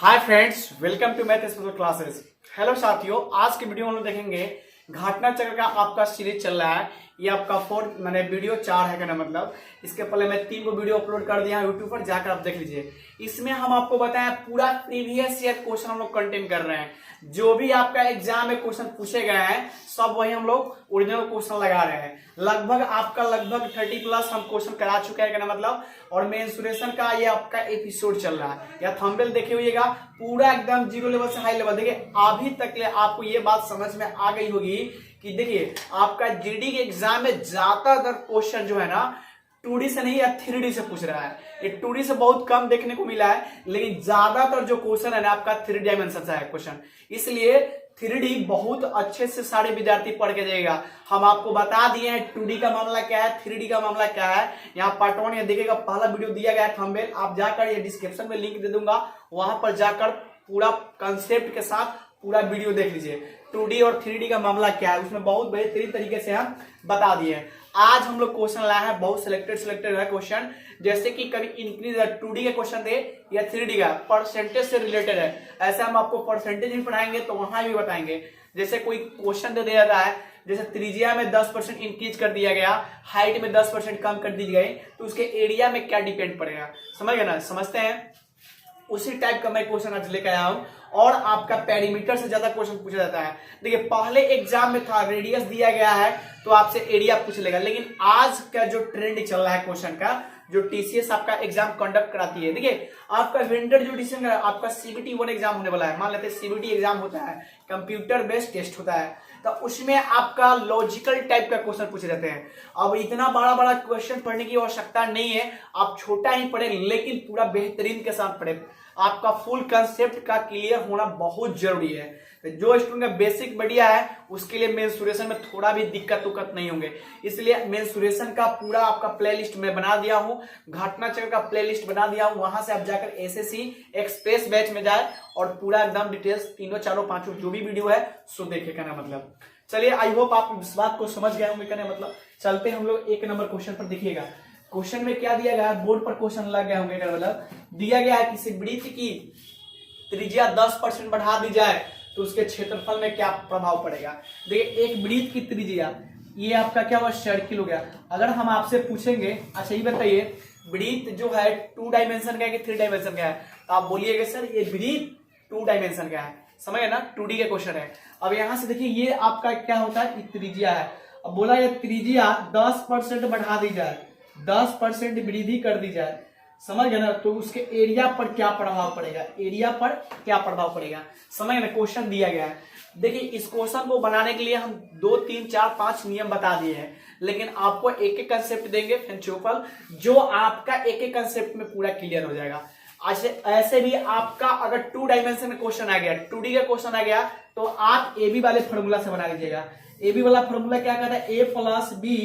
Hi friends, welcome to math special classes. Hello साथियों, आज की वीडियो में हम लोग देखेंगे घाटना चक्र का आपका सीरीज चल रहा है। ये आपका फोर्थ मैंने वीडियो 4 है कहना मतलब। इसके पहले मैं 3 को वीडियो अपलोड कर दिया यूट्यूब पर, जाकर आप देख लीजिए। इसमें हम आपको बताएं पूरा प्रीवियस ईयर क्वेश्चन हम लोग कंटेन कर रहे हैं। जो भी आपका एग्जाम में क्वेश्चन पूछे गए हैं सब वही हम लोग ओरिजिनल क्वेश्चन लगा रहे हैं। लगभग 30 प्लस हम क्वेश्चन करा चुके हैं कहना मतलब। और मेंसुरेशन का ये आपका एपिसोड चल रहा है। या थंबनेल देखे होइएगा, पूरा एकदम जीरो लेवल से हाई लेवल। देखिए अभी तक ले आपको ये बात समझ में आ गई होगी कि देखिए आपका जीडी के एग्जाम में ज्यादातर क्वेश्चन जो है ना 2D से नहीं या 3D से पूछ रहा है। ये 2D से बहुत कम देखने को मिला है, लेकिन ज्यादातर जो क्वेश्चन है ना आपका 3 डायमेंशन से है क्वेश्चन। इसलिए 3D बहुत अच्छे से सारे विद्यार्थी पढ़ के जाएगा। हम आपको बता दिए हैं 2D का मामला क्या है, 3D का मामला क्या है। यहाँ पार्ट 1 ये देखिएगा, पहला वीडियो दिया गया है थंबनेल। आप जाकर ये डिस्क्रिप्शन में लिंक दे दूंगा, वहां पर जाकर पूरा कंसेप्ट के साथ पूरा वीडियो देख लीजिए। 2D और 3D का मामला क्या है उसमें बहुत बेहतरीन तरीके से हम बता दिए हैं। आज हम लोग क्वेश्चन लाए हैं, बहुत सिलेक्टेड है क्वेश्चन। जैसे कि कभी इंक्रीज 2D के क्वेश्चन थे या 3D का परसेंटेज से रिलेटेड है। ऐसे हम आपको परसेंटेज भी पढ़ाएंगे तो वहां भी बताएंगे। जैसे कोई क्वेश्चन दे दिया है, जैसे त्रिज्या में 10% इंक्रीज कर दिया गया, हाइट में 10% कम कर दी गई, तो उसके एरिया में क्या डिपेंड पड़ेगा, समझ गए ना। समझते हैं, उसी टाइप का मैं क्वेश्चन आज लेकर आया हूं। और आपका पेरीमीटर से ज्यादा क्वेश्चन पूछा जाता है। देखिए पहले एग्जाम में था रेडियस दिया गया है तो आपसे एरिया पूछ लेगा, लेकिन आज का जो ट्रेंड चल रहा है क्वेश्चन का, जो टीसीएस आपका एग्जाम कंडक्ट कराती है, देखिए आपका वेंडर जो डिसीजन आपका सीबीटी 1 एग्जाम होने वाला है। मान लेते हैं सीबीटी एग्जाम होता है, कंप्यूटर बेस्ड टेस्ट होता है, तो उसमें आपका लॉजिकल टाइप का क्वेश्चन पूछे जाते हैं। अब इतना बड़ा क्वेश्चन पढ़ने की आवश्यकता नहीं है, आप छोटा ही पढ़े लेकिन पूरा बेहतरीन के साथ पढ़े। आपका फुल कंसेप्ट का क्लियर होना बहुत जरूरी है। तो जो स्टूडेंट का बेसिक बढ़िया है उसके लिए मेंसुरेशन में थोड़ा भी दिक्कत नहीं होंगे। इसलिए मेंसुरेशन का पूरा आपका प्लेलिस्ट मैं बना दिया हूं, घटना चक्र का प्लेलिस्ट बना दिया हूं। वहां से आप जाकर एसएससी एक्सप्रेस बैच में जाए और पूरा एकदम डिटेल्स 3, 4, 5 जो भी वीडियो है सो देखे कहना मतलब। चलिए आई होप आप इस बात को समझ गए होंगे कहने मतलब। चलते हम लोग 1 नंबर क्वेश्चन पर। देखिएगा क्वेश्चन में क्या दिया गया है, बोर्ड पर क्वेश्चन लग गया होंगे मतलब। दिया गया है किसी वृत्त की त्रिज्या 10% बढ़ा दी जाए तो उसके क्षेत्रफल में क्या प्रभाव पड़ेगा। देखिए एक वृत्त की त्रिज्या, ये आपका क्या हुआ, सर्किल हो गया। अगर हम आपसे पूछेंगे अच्छा ये बताइए वृत्त जो है 2 डायमेंशन का है कि 3 डायमेंशन का है, तो आप बोलिएगा सर ये वृत्त 2 डायमेंशन का है। समझ गए ना, 2D के क्वेश्चन है। अब यहां से देखिए ये आपका क्या होता है, त्रिज्या है। अब बोला ये त्रिज्या 10% बढ़ा दी जाए, 10% वृद्धि कर दी जाए, समझ गए ना, तो उसके एरिया पर क्या प्रभाव पड़ेगा, एरिया पर क्या प्रभाव पड़ेगा, समझ गए ना। क्वेश्चन दिया गया है। देखिए इस क्वेश्चन को बनाने के लिए हम 2, 3, 4, 5 नियम बता दिए हैं, लेकिन आपको एक कंसेप्ट देंगे प्रिंसिपल, जो आपका एक कंसेप्ट में पूरा क्लियर हो जाएगा। ऐसे भी आपका अगर 2 डायमेंशन में क्वेश्चन आ गया, 2D का क्वेश्चन आ गया, तो आप ए बी वाले फॉर्मूला से बना लीजिएगा। ए बी वाला फॉर्मूला क्या कहता है, ए प्लस बी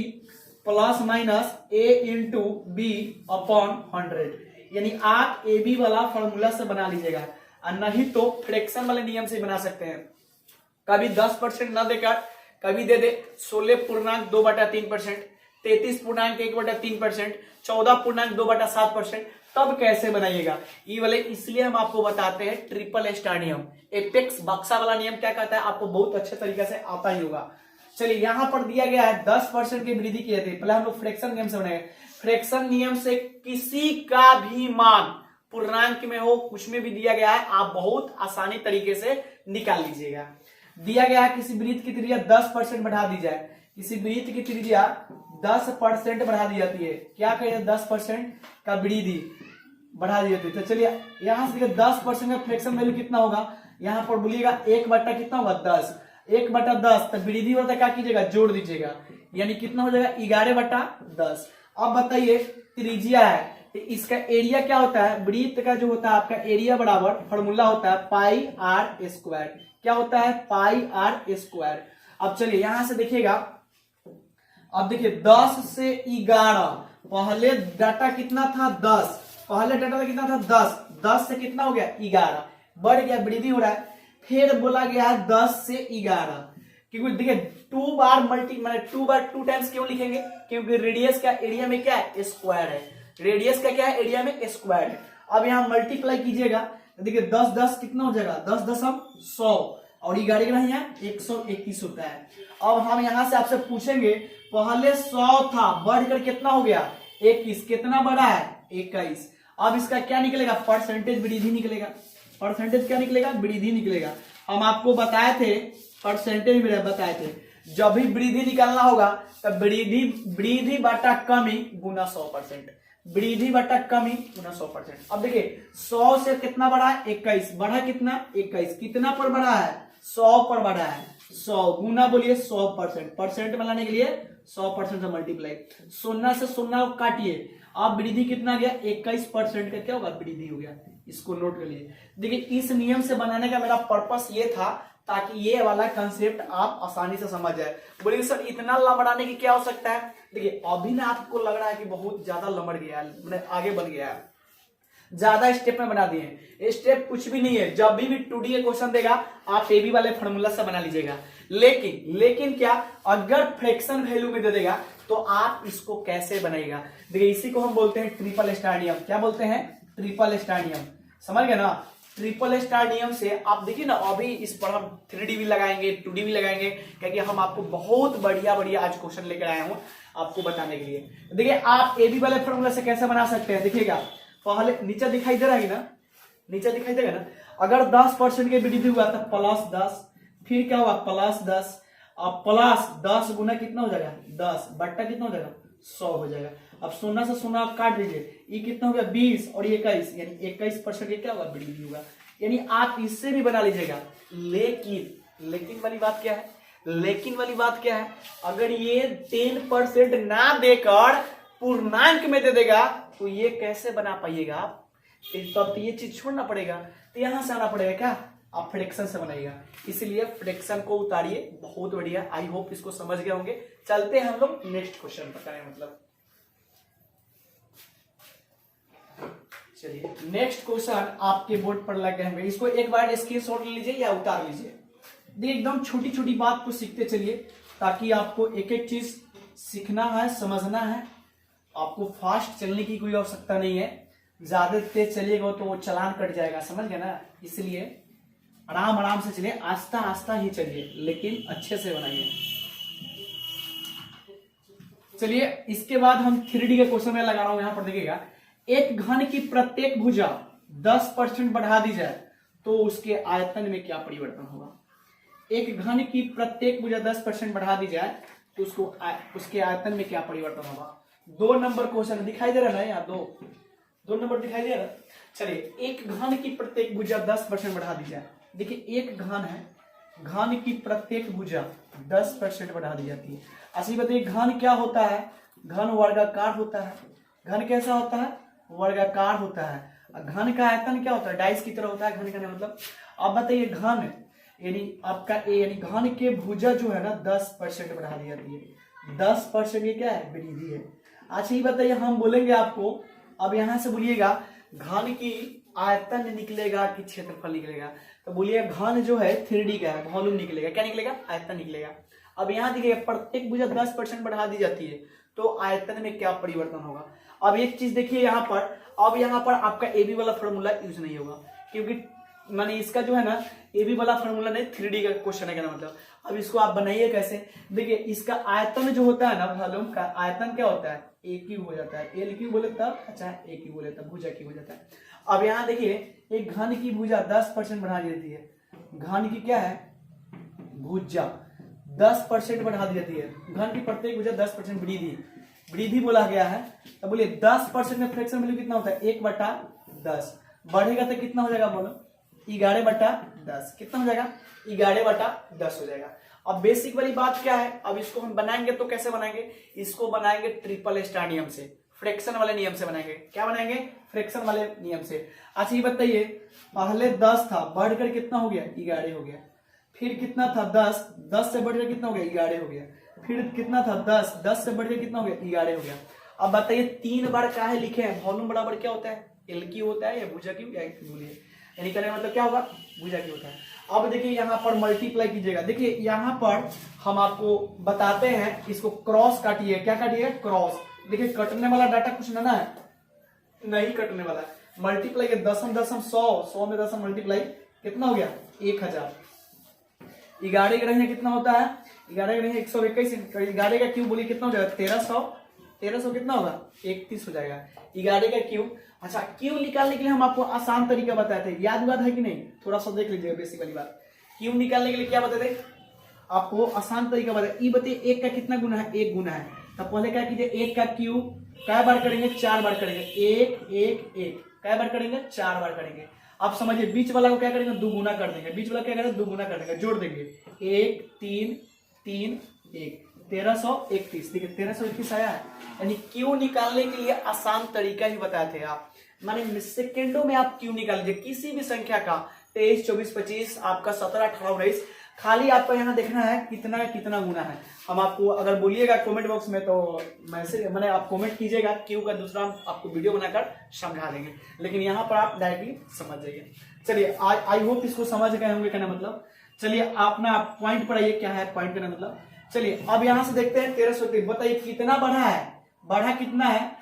प्लस माइनस ए इंटू बी अपॉन 100, यानी आप ए बी वाला फॉर्मूला से बना लीजिएगा। और नहीं तो फ्रैक्शन वाले नियम से बना सकते हैं। कभी 10% न देकर कभी दे दे 16.2/3%, 33.1/3%, 14.2/7%, तब कैसे बनाइएगा ये वाले। इसलिए हम आपको बताते हैं ट्रिपल स्टार नियम। एपेक्स बक्सा वाला नियम क्या कहता है आपको बहुत अच्छे तरीके से आता ही होगा। चलिए यहां पर दिया गया है 10% की वृद्धि की जाती है। पहले हम लोग फ्रैक्शन नियम से बनाएंगे। फ्रैक्शन नियम से किसी का भी मान पूर्णांक में हो, कुछ में भी दिया गया है, आप बहुत आसानी तरीके से निकाल लीजिएगा। दिया गया है किसी वृत्त की त्रिज्या 10% बढ़ा दी जाए, किसी वृत्त की त्रिज्या 10% बढ़ा दी जाती है। क्या कहिए 10% का वृद्धि बढ़ा दी जाती है। तो चलिए यहां से 10% का फ्रैक्शन वैल्यू कितना होगा, यहां पर बोलिएगा 1/, कितना होगा 10, 1/10, तो वृद्धि होता क्या कीजिएगा जोड़ दीजिएगा, यानी कितना हो जाएगा 11/10। अब बताइए त्रिज्या है तो इसका एरिया क्या होता है, वृत्त का जो होता है आपका एरिया बराबर फॉर्मूला होता है पाई आर स्क्वायर। क्या होता है, पाई आर स्क्वायर। अब चलिए यहां से देखिएगा, अब देखिए 10 से 11, पहले डाटा कितना था 10, पहले डाटा कितना था 10, 10 से कितना हो गया 11, बढ़ गया, वृद्धि हो रहा है। फिर बोला गया है 10 से 11, क्योंकि देखिए 2 बार मैंने 2 टाइम्स क्यों लिखेंगे, क्योंकि रेडियस का एरिया में क्या है स्क्वायर है, रेडियस का क्या है एरिया में स्क्वायर है। अब यहां मल्टीप्लाई कीजिएगा देखिए 10 10 कितना हो जाएगा, 10 10 हम 100, और ये गाड़ी का यहाँ 121 होता है। अब हम यहाँ से आपसे पूछेंगे पहले 100 था, बढ़कर कितना हो गया 21, कितना बड़ा है 21। अब इसका क्या निकलेगा, परसेंटेज वृद्धि निकलेगा। परसेंटेज क्या निकलेगा, वृद्धि निकलेगा। हम आपको बताए थे, परसेंटेज में बताए थे, जब भी वृद्धि निकालना होगा तब वृद्धि बटा कमी गुना 100%, वृद्धि बटा कमी गुना 100%। अब देखिए 100 से कितना बढ़ा है 21, बढ़ा कितना 21, कितना पर बढ़ा है 100 पर बढ़ा है, 100 गुना बोलिए 100%, परसेंट में लाने के लिए 100% से मल्टीप्लाई, शून्य से शून्य काटिए, अब वृद्धि कितना गया 21% का क्या होगा वृद्धि हो गया। इसको नोट कर लीजिए। देखिए इस नियम से बनाने का मेरा पर्पस ये था ताकि ये वाला कंसेप्ट आप आसानी से समझ जाए। बोलिए सर इतना लंबड़ाने की क्या आवश्यकता है, देखिए अभी ना आपको लग रहा है कि बहुत ज्यादा लंबड़ गया है, मैंने आगे बढ़ गया है, ज्यादा स्टेप में बना दिए। स्टेप कुछ भी नहीं है, जब भी 2D का क्वेश्चन देगा आप एबी वाले फॉर्मूला से बना लीजिएगा। लेकिन क्या अगर फ्रैक्शन वैल्यू में दे देगा तो आप इसको कैसे बनाएगा। देखिए इसी को हम बोलते हैं ट्रिपल स्टार नियम। क्या बोलते हैं, ट्रिपल स्टार नियम, समझ गए ना। ट्रिपल स्टार नियम से आप देखिए ना, अभी इस पर हम 3D भी लगाएंगे 2D भी लगाएंगे, क्योंकि हम आपको बहुत बढ़िया बढ़िया आज क्वेश्चन लेकर आए हूं आपको बताने के लिए। देखिए आप एबी वाले फॉर्मूला से कैसे बना सकते हैं, देखिएगा पहले नीचे दिखाई दे रहा है ना, नीचे दिखाई देगा ना, अगर 10% की वृद्धि हुआ तो +10, फिर क्या हुआ +10, अब +10 गुना कितना हो जाएगा 10 बट्टा कितना हो जाएगा 100 हो जाएगा। अब शून्य से शून्य काट दीजिए, ये कितना हो गया 20 और 21, यानी 21% क्या होगा वृद्धि होगा। यानी आप इससे भी बना लीजिएगा। लेकिन वाली बात क्या है, लेकिन वाली बात क्या है, अगर ये 10% ना देकर पूर्णांक में दे देगा तो ये कैसे बना पाइएगा आप, तब तो ये चीज छोड़ना पड़ेगा, तो यहां से आना पड़ेगा क्या, आप फ्रैक्शन से बनाइएगा। इसलिए फ्रैक्शन को उतारिए, बहुत बढ़िया। आई होप इसको समझ गए होंगे। चलते हैं हम लोग नेक्स्ट क्वेश्चन पर करें, मतलब चलिए नेक्स्ट क्वेश्चन आपके बोर्ड पर लग गए होंगे, इसको एक बार स्क्रीनशॉट ले लीजिए या उतार लीजिए। देखिए एकदम छोटी छोटी बात को सीखते चलिए, ताकि आपको एक एक चीज सीखना है, समझना है। आपको फास्ट चलने की कोई आवश्यकता नहीं है, ज्यादा तेज चलिएगा तो वो चलान कट जाएगा, समझ गए ना। इसलिए आराम आराम से चलिए, आस्ता आस्ता ही चलिए, लेकिन अच्छे से बनाइए। चलिए इसके बाद हम 3D का क्वेश्चन में लगा रहा हूं, यहां पर देखिएगा, एक घन की प्रत्येक भुजा 10% बढ़ा दी जाए तो उसके आयतन में क्या परिवर्तन होगा। एक घन की प्रत्येक भुजा 10% बढ़ा दी जाए तो उसके आयतन में क्या परिवर्तन होगा। 2 नंबर क्वेश्चन दिखाई दे रहा है यहाँ, दो नंबर दिखाई दे रहा है। चलिए एक घन की प्रत्येक भुजा 10% बढ़ा दी जाए। देखिए एक घन है, घन की प्रत्येक भुजा 10% बढ़ा दी जाती है। अच्छा बताइए घन क्या होता है, घन वर्गाकार होता है। घन कैसा होता है, वर्गाकार होता है। घन का आयतन क्या होता है, डाइस की तरह होता है घन का मतलब। अब बताइए घन यानी आपका यानी घन के भुजा जो है ना 10% बढ़ा दी जाती है। 10% ये क्या है, वृद्धि है। अच्छा ये बताइए हम बोलेंगे आपको, अब यहां से बोलिएगा घन की आयतन निकलेगा कि क्षेत्रफल निकलेगा, तो बोलिए घन जो है 3D का है, वॉल्यूम निकलेगा, क्या निकलेगा, आयतन निकलेगा। अब यहाँ देखिएगा प्रत्येक भुजा 10% बढ़ा दी जाती है तो आयतन में क्या परिवर्तन होगा। अब एक चीज देखिए यहाँ पर, अब यहाँ पर आपका एबी वाला फॉर्मूला यूज नहीं होगा, क्योंकि माने इसका जो है ना एबी वाला फॉर्मूला नहीं, 3D का क्वेश्चन है क्या मतलब। अब इसको आप बनाइए कैसे, देखिए इसका आयतन जो होता है ना, वॉल्यूम का आयतन क्या होता है, ए क्यूब हो जाता है। एल क्यूब बोले तब, अच्छा ए क्यूब बोले तब भुजा क्यूब हो जाता है। अब यहाँ देखिए एक घन की भुजा 10% बढ़ा दी जाती है। घन की क्या है, भुजा 10% बढ़ा दी जाती है। घन की प्रत्येक भुजा 10% वृद्धि बोला गया है। तो बोलिए 10% में फ्रैक्शन वैल्यू कितना होता है, 1/10 बढ़ेगा तो कितना हो जाएगा बोलो, 11/10 कितना हो जाएगा, 11/10 हो जाएगा। अब बेसिक वाली बात क्या है, अब इसको हम बनाएंगे तो कैसे बनाएंगे, इसको बनाएंगे ट्रिपल स्टार नियम से, फ्रैक्शन वाले नियम से बनाएंगे। क्या बनाएंगे, फ्रैक्शन वाले नियम से। अच्छा ये बताइए पहले 10 था, बढ़कर कितना हो गया, 11 हो गया। फिर कितना था 10 से बढ़कर कितना हो गया, 11 हो गया। फिर कितना था 10 से बढ़कर कितना हो गया, 11 हो गया। अब बताइए 3 बार क्या है लिखे हैं, वॉल्यूम बराबर क्या होता है, एल क्यू होता है या भुजा क्यू, बोलिए यानी कहने मतलब क्या होगा, भुजा क्यू होता है। अब देखिए यहाँ पर मल्टीप्लाई कीजिएगा। देखिए यहाँ पर हम आपको बताते हैं, इसको क्रॉस काटिए। क्या काटिए, क्रॉस। देखिए कटने वाला डाटा कुछ ना है, नहीं कटने वाला। मल्टीप्लाई दशम दशम 100 में दशम मल्टीप्लाई कितना हो गया 1000। 11 ग्रह कितना होता है 11 ग्रह 121, 11 का क्यूब बोलिए कितना हो जाएगा 1300 कितना होगा 31 हो जाएगा 11 का क्यूब। अच्छा क्यूब निकालने के लिए हम आपको आसान तरीका बताए थे, याद है कि नहीं, थोड़ा सा देख लीजिएगा बेसिक वाली बात। क्यूब निकालने के लिए क्या बताते आपको आसान तरीका बताया, ई बताइए 1 का कितना गुना है 1 गुना है, तो पहले क्या कीजिए 1 का क्यूब कै बार करेंगे 4 बार करेंगे, 1 1 1 कै बार करेंगे 4 बार करेंगे। अब समझिए बीच वाला को क्या करेंगे 2 गुना कर देंगे, बीच वाला क्या करेंगे 2 गुना कर देंगे, जोड़ देंगे 1 3 3 1 1331। देखिए 1331 आया है, यानी क्यू निकालने के लिए आसान तरीका ही बताए थे आप, माने सेकेंडों में आप क्यू निकाल लीजिए किसी भी संख्या का, 23 24 25 आपका 17 18 19, खाली आपको यहाँ देखना है कितना कितना गुना है। हम आपको अगर बोलिएगा कमेंट बॉक्स में तो मैसेज मैंने आप कमेंट कीजिएगा, क्यू का दूसरा हम आपको वीडियो बनाकर समझा देंगे, लेकिन यहाँ पर आप डायरेक्टली समझ जाइए। चलिए आई होप इसको समझ गए होंगे कहना मतलब। चलिए आप ना पॉइंट पर आइए, क्या है पॉइंट करना मतलब। चलिए अब यहाँ से देखते हैं 1331, बताइए कितना बढ़ा है, बढ़ा कितना है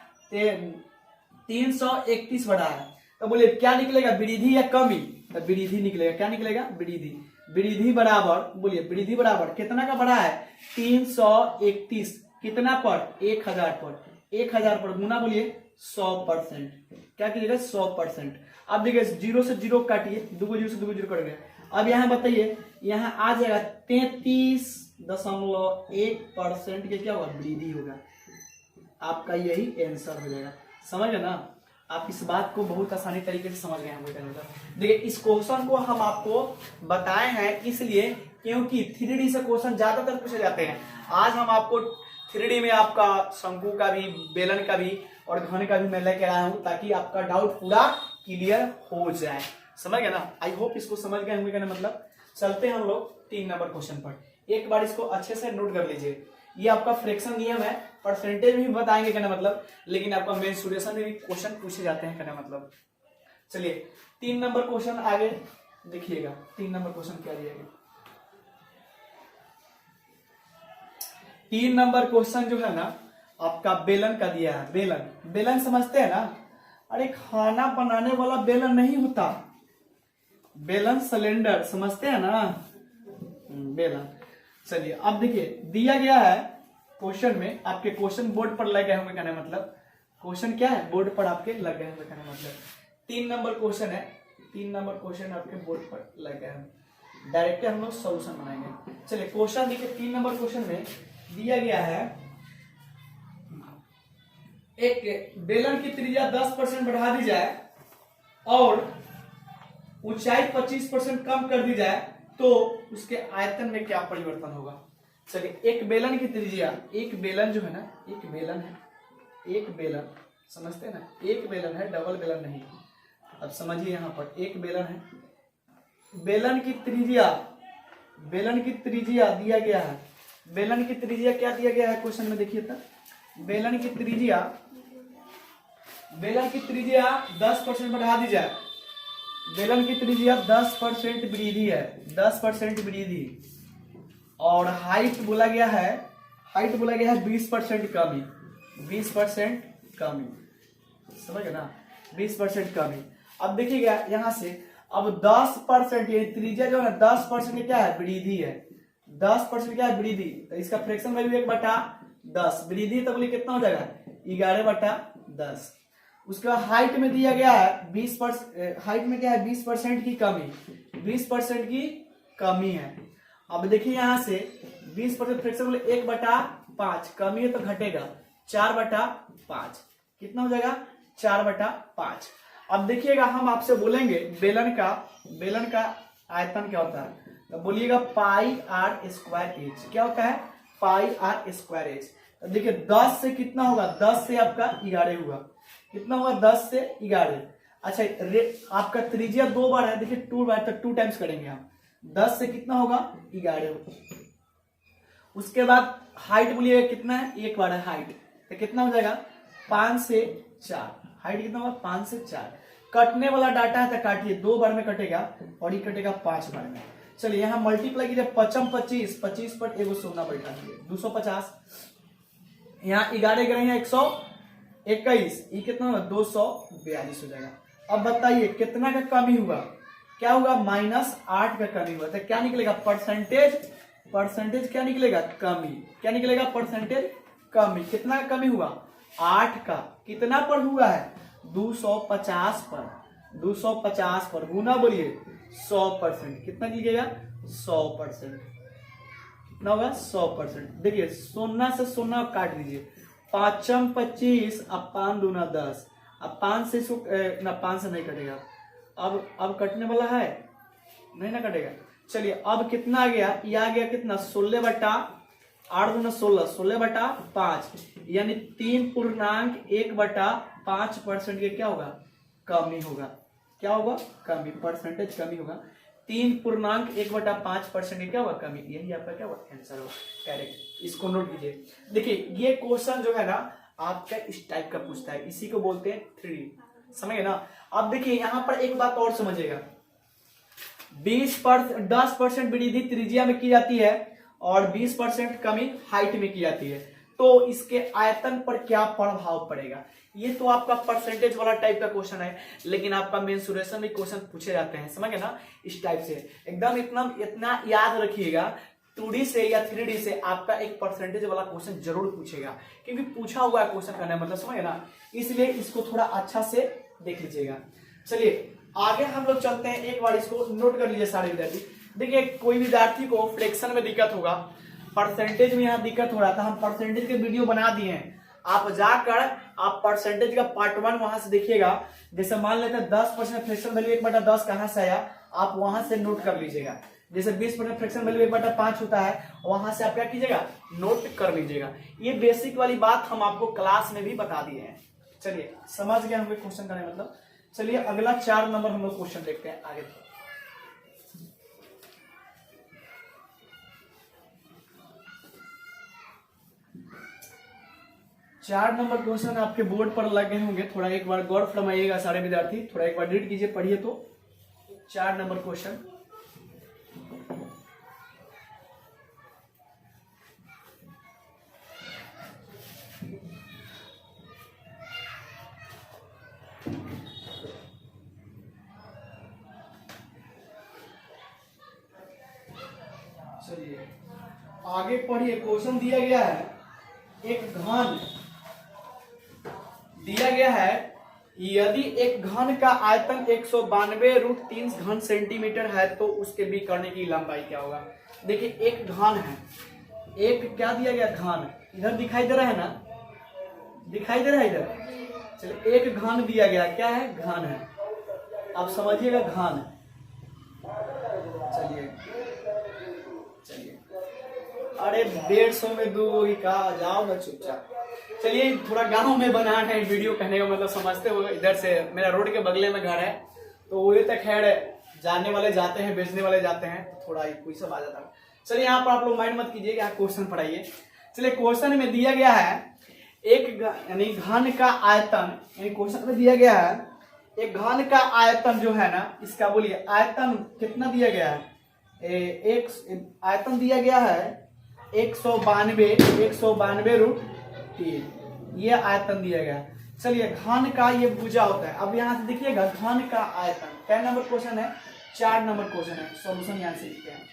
331 बढ़ा है, तो बोलिए क्या निकलेगा वृद्धि या कमी, तो वृद्धि निकलेगा, क्या निकलेगा वृद्धि। वृद्धि बराबर बोलिए वृद्धि बराबर कितना का बढ़ा है 331, कितना पर 1000 पर, 1000 पर गुना बोलिए 100%, क्या कीजिएगा 100%। अब देखिए 0 से 0 काटिए, 2 0 से 2 0 कट गया। अब यहाँ बताइए यहाँ आ जाएगा 33.1% के क्या होगा वृद्धि होगा, आपका यही आंसर हो जाएगा। समझ गए ना आप, इस बात को बहुत आसानी तरीके से समझ गए हैं। देखिए इस क्वेश्चन को हम आपको बताए हैं इसलिए क्योंकि 3D से क्वेश्चन ज्यादातर पूछे जाते हैं। आज हम आपको 3D में आपका शंकु का भी, बेलन का भी और घन का भी मैं लेके आया हूं, ताकि आपका डाउट पूरा क्लियर हो जाए। समझ गए ना, आई होप इसको समझ गए होंगे कहने मतलब। चलते हैं हम लोग 3 नंबर क्वेश्चन पर, एक बार इसको अच्छे से नोट कर लीजिए। ये आपका फ्रैक्शन नियम है, परसेंटेज भी बताएंगे कहना मतलब, लेकिन आपका मेंसुरेशन में भी क्वेश्चन पूछे जाते हैं कहना मतलब। चलिए 3 नंबर क्वेश्चन आगे देखिएगा, 3 नंबर क्वेश्चन क्या दिया गया। 3 नंबर क्वेश्चन जो है ना आपका बेलन का दिया है। बेलन समझते हैं ना, अरे खाना बनाने वाला बेलन नहीं होता, बेलन सिलेंडर समझते हैं ना, बेलन। चलिए अब देखिए दिया गया है क्वेश्चन में, आपके क्वेश्चन बोर्ड पर लग गए होंगे कहने मतलब। क्वेश्चन क्या है बोर्ड पर आपके लग गए होंगे कहने मतलब। 3 नंबर क्वेश्चन है, 3 नंबर क्वेश्चन आपके बोर्ड पर लग गए हैं, डायरेक्ट हम लोग सॉल्यूशन बनाएंगे। चलिए क्वेश्चन देखिए 3 नंबर क्वेश्चन में दिया गया है एक बेलन की त्रिज्या 10% बढ़ा दी जाए और ऊंचाई 25% कम कर दी जाए तो उसके आयतन में क्या परिवर्तन होगा। चलिए एक बेलन की त्रिज्या, एक बेलन जो है ना, एक बेलन है, एक बेलन समझते हैं ना, एक बेलन है डबल बेलन नहीं। अब समझिए यहाँ पर एक बेलन है, बेलन की त्रिज्या दिया गया है। बेलन की त्रिज्या क्या दिया गया है क्वेश्चन में देखिए तो, बेलन की त्रिज्या 10% बढ़ा दी जाए, बेलन की त्रिज्या 10% वृद्धि है, 10% वृद्धि, और हाइट बोला गया है 20% कमी, 20% कमी, समझ गए ना 20% कमी। अब देखिएगा यहाँ से, अब 10% ये त्रिज्या जो है 10% क्या है वृद्धि है, 10% क्या है वृद्धि, तो इसका फ्रैक्शन वैल्यू 1/10, वृद्धि तो बोलिए कितना हो जाएगा 11/10। उसके बाद हाइट में दिया गया है 20%, हाइट में क्या है 20% की कमी, 20% की कमी है। अब देखिए यहाँ से 20% फ्रैक्शन बोले 1/5, कमी है तो घटेगा 4/5, कितना हो जाएगा 4/5। अब देखिएगा हम आपसे बोलेंगे बेलन का आयतन क्या होता है, तो बोलिएगा πr²h, क्या होता है πr²h। तो देखिए 10 से कितना होगा, 10 से आपका 11 हुआ, कितना हुआ 10 से 11। अच्छा आपका त्रिज्या 2 बार है, देखिए 2 बार तो 2 टाइम्स करेंगे हम, 10 से कितना होगा 11 होगा। उसके बाद हाइट बोलिएगा कितना है, 1 बार है हाइट, तो कितना हो जाएगा 5 से 4, हाइट कितना होगा 5 से 4। कटने वाला डाटा है तो काटिए, 2 बार में कटेगा और ये कटेगा 5 बार में। चलिए यहाँ मल्टीप्लाई कीजिए, 25 पर एगो सोना बैठा दीजिए 250, यहाँ 11 करेंगे 121, ये कितना होगा 242 हो जाएगा। अब बताइए कितना का कमी हुआ, क्या होगा, -8 का कमी हुआ, तो क्या निकलेगा, परसेंटेज क्या निकलेगा, कमी, क्या निकलेगा, परसेंटेज कमी। कितना का कमी हुआ, 8 का, कितना पर हुआ है, 250 पर, 250 पर, गुना बोलिए 100%, कितना निकलेगा, 100%, कितना होगा, 100%। देखिए सोना से सोना काट दीजिए, 5 25 अब 5 दूना 10, अब 5 से ना 5 से नहीं कटेगा, अब कटने वाला है, नहीं ना कटेगा। चलिए अब कितना आ गया, ये आ गया कितना, 16 बटा 8 दूना 16, 16 बटा 5, यानी 3.1/5% के क्या होगा, कमी होगा, क्या होगा, कमी, परसेंटेज कमी होगा, 3.1/5% के क्या होगा, कमी। यही आपका क्या होगा, आंसर होगा, करेक्ट। इसको नोट कीजिए। देखिए ये क्वेश्चन जो है ना आपका इस टाइप का पूछता है, इसी को बोलते हैं 3D, समझे ना। अब देखिए यहाँ पर एक बात और समझिएगा, 10% वृद्धि त्रिज्या में की जाती है और 20% कमी हाइट में की जाती है, तो इसके आयतन पर क्या प्रभाव पड़ेगा। ये तो आपका परसेंटेज वाला टाइप का क्वेश्चन है, लेकिन आपका मेंसुरेशन में क्वेश्चन पूछे जाते हैं, समझ गए ना, इस टाइप से। एकदम इतना याद रखिएगा, 2D से या 3D से आपका एक परसेंटेज वाला क्वेश्चन जरूर पूछेगा, क्योंकि पूछा हुआ है क्वेश्चन करने मतलब, समझ गए ना, इसलिए इसको थोड़ा अच्छा से देख लीजिएगा। चलिए आगे हम लोग चलते हैं, एक बार इसको नोट कर लीजिए सारे विद्यार्थी। देखिए कोई विद्यार्थी को फ्रैक्शन में दिक्कत होगा, परसेंटेज में यहाँ दिक्कत हो रहा था, हम परसेंटेज के वीडियो बना दिए हैं, आप जाकर आप परसेंटेज का पार्ट 1 वहां से देखिएगा। जैसे मान लेते हैं 10% फ्रैक्शन वैल्यू 1/10 कहां से आया, आप वहां से नोट कर लीजिएगा। जैसे 20% फ्रैक्शन वैल्यू 1/5 होता है, वहां से आप क्या कीजिएगा, नोट कर लीजिएगा। ये बेसिक वाली बात हम आपको क्लास में भी बता दिए हैं। चलिए समझ गए हम क्वेश्चन करने मतलब। चलिए अगला 4 नंबर हम लोग क्वेश्चन देखते हैं आगे। 4 नंबर क्वेश्चन आपके बोर्ड पर लगे होंगे, थोड़ा एक बार गौर फरमाइएगा सारे विद्यार्थी, थोड़ा एक बार रीड कीजिए, पढ़िए। तो 4 नंबर क्वेश्चन, चलिए आगे पढ़िए। क्वेश्चन दिया गया है, एक घन दिया गया है, यदि एक घन का आयतन 192√3 घन सेंटीमीटर है तो उसके विकर्ण की लंबाई क्या होगा। देखिए एक घन है, एक क्या दिया गया, घन, इधर दिखाई दे रहा है ना, दिखाई दे रहा है इधर। चलिए एक घन दिया गया, क्या है, घन है, आप समझिएगा घन। चलिए अरे 150 में 2 का जाओ ना चुपचाप। चलिए थोड़ा गांव में बना है वीडियो, कहने का मतलब समझते हो, इधर से मेरा रोड के बगले में घर है, तो वही तक खैर जाने वाले जाते हैं, बेचने वाले जाते हैं, थोड़ा कोई सब आ जाता है। चलिए यहाँ पर आप लोग माइंड मत कीजिए, यहाँ क्वेश्चन पढ़ाइए। चलिए क्वेश्चन में दिया गया है एक यानी घन का आयतन, यानी क्वेश्चन में दिया गया है एक घन का आयतन जो है ना, इसका बोलिए आयतन कितना दिया गया है, एक आयतन दिया गया है 192√3, ये आयतन दिया गया। चलिए घन का ये भुजा होता है, अब यहाँ से देखिएगा घन का आयतन, क्या नंबर क्वेश्चन है, 4 नंबर क्वेश्चन है, सॉल्यूशन यहाँ से लिखते हैं।